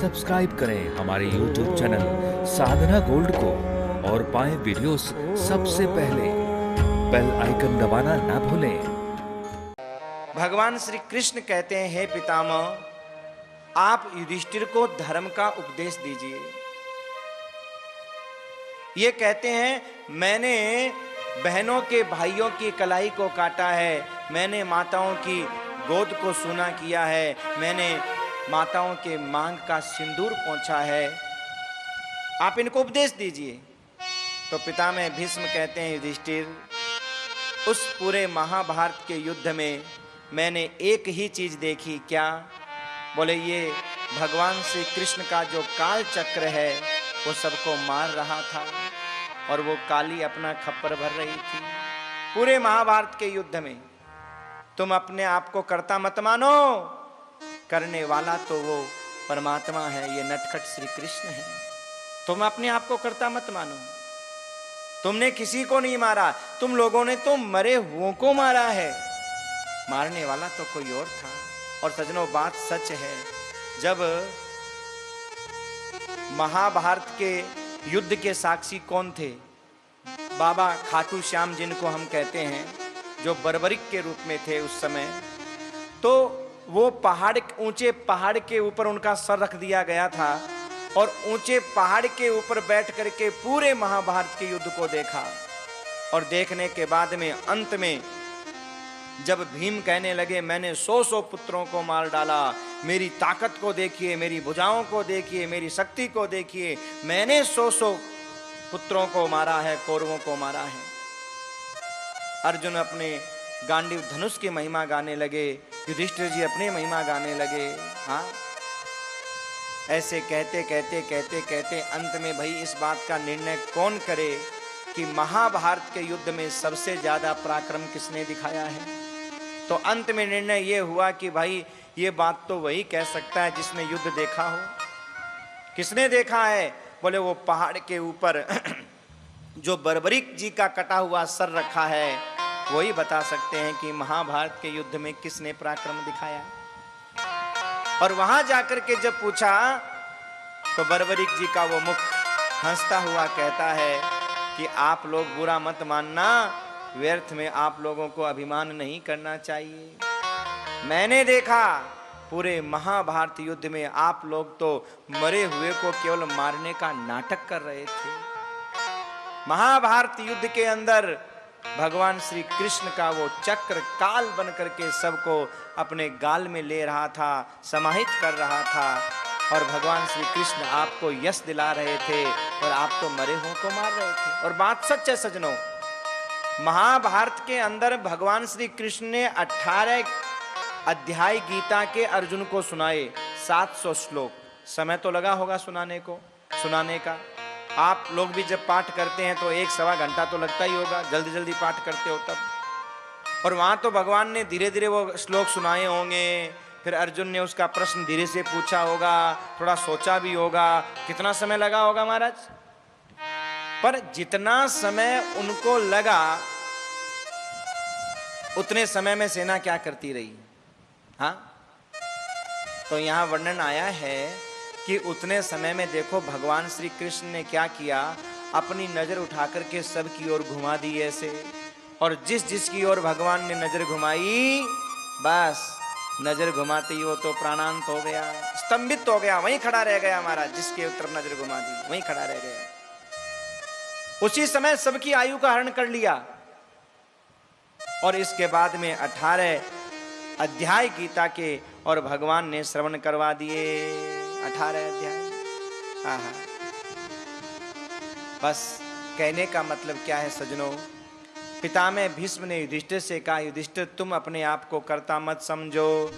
Subscribe करें हमारे YouTube channel साधना gold को और पाएं वीडियोस सबसे पहले। बेल आइकन दबाना ना भूलें। भगवान श्री कृष्ण कहते हैं, हे पितामह, आप युधिष्ठिर को धर्म का उपदेश दीजिए। ये कहते हैं, मैंने बहनों के भाइयों की कलाई को काटा है, मैंने माताओं की गोद को सूना किया है, मैंने माताओं के मांग का सिंदूर पोंछा है, आप इनको उपदेश दीजिए। तो पितामह भीष्म कहते हैं, युधिष्ठिर, उस पूरे महाभारत के युद्ध में मैंने एक ही चीज देखी। क्या? बोले, ये भगवान श्री कृष्ण का जो काल चक्र है वो सबको मार रहा था और वो काली अपना खप्पर भर रही थी। पूरे महाभारत के युद्ध में तुम अपने आप को कर्ता मत मानो, करने वाला तो वो परमात्मा है, ये नटखट श्री कृष्ण है। तुम अपने आप को कर्ता मत मानो। तुमने किसी को नहीं मारा, तुम लोगों ने तो मरे हुओं को मारा है, मारने वाला तो कोई और था। और सजनों, बात सच है, जब महाभारत के युद्ध के साक्षी कौन थे? बाबा खाटू श्याम, जिनको हम कहते हैं, जो बर्बरिक के रूप में थे उस समय, तो वो ऊंचे पहाड़ के ऊपर उनका सर रख दिया गया था और ऊंचे पहाड़ के ऊपर बैठ करके पूरे महाभारत के युद्ध को देखा। और देखने के बाद में अंत में जब भीम कहने लगे, मैंने 100 पुत्रों को मार डाला, मेरी ताकत को देखिए, मेरी भुजाओं को देखिए, मेरी शक्ति को देखिए, मैंने 100 पुत्रों को मारा है, कौरवों को मारा है। अर्जुन अपने गांडीव धनुष की महिमा गाने लगे, युधिष्ठिर जी अपनी महिमा गाने लगे। हाँ, ऐसे कहते कहते कहते कहते अंत में भाई इस बात का निर्णय कौन करे कि महाभारत के युद्ध में सबसे ज्यादा पराक्रम किसने दिखाया है? तो अंत में निर्णय यह हुआ कि भाई ये बात तो वही कह सकता है जिसने युद्ध देखा हो। किसने देखा है? बोले, वो पहाड़ के ऊपर जो बर्बरिक जी का कटा हुआ सर रखा है, वही बता सकते हैं कि महाभारत के युद्ध में किसने पराक्रम दिखाया। और वहां जाकर के जब पूछा तो बर्बरिक जी का वो मुख हंसता हुआ कहता है कि आप लोग बुरा मत मानना, व्यर्थ में आप लोगों को अभिमान नहीं करना चाहिए। मैंने देखा पूरे महाभारत युद्ध में आप लोग तो मरे हुए को केवल मारने का नाटक कर रहे थे। महाभारत युद्ध के अंदर भगवान श्री कृष्ण का वो चक्र काल बन करके सबको अपने गाल में ले रहा था, समाहित कर रहा था, और भगवान श्री कृष्ण आपको यश दिला रहे थे और आप तो मरे हुओं को मार रहे थे। और बात सच है सजनों, महाभारत के अंदर भगवान श्री कृष्ण ने 18 अध्याय गीता के अर्जुन को सुनाए, 700 श्लोक। समय तो लगा होगा सुनाने का। आप लोग भी जब पाठ करते हैं तो 1-1.25 घंटा तो लगता ही होगा, जल्दी जल्दी पाठ करते हो तब। और वहां तो भगवान ने धीरे धीरे वो श्लोक सुनाए होंगे, फिर अर्जुन ने उसका प्रश्न धीरे से पूछा होगा, थोड़ा सोचा भी होगा, कितना समय लगा होगा महाराज। पर जितना समय उनको लगा उतने समय में सेना क्या करती रही? हाँ, तो यहां वर्णन आया है कि उतने समय में देखो भगवान श्री कृष्ण ने क्या किया, अपनी नजर उठा करके सब की ओर घुमा दी ऐसे, और जिस जिसकी ओर भगवान ने नजर घुमाई, बस नजर घुमाते ही वो तो प्राणांत हो गया, स्तंभित हो गया, वहीं खड़ा रह गया महाराज। जिसके तरफ नजर घुमा दी वहीं खड़ा रह गया। उसी समय सबकी आयु का हरण कर लिया। और इसके बाद में 18 अध्याय गीता के और भगवान ने श्रवण करवा दिए, 18 अध्याय। हाँ, बस कहने का मतलब क्या है सजनों, पितामह भीष्म ने युधिष्ठिर से कहा, युधिष्ठिर तुम अपने आप को कर्ता मत समझो,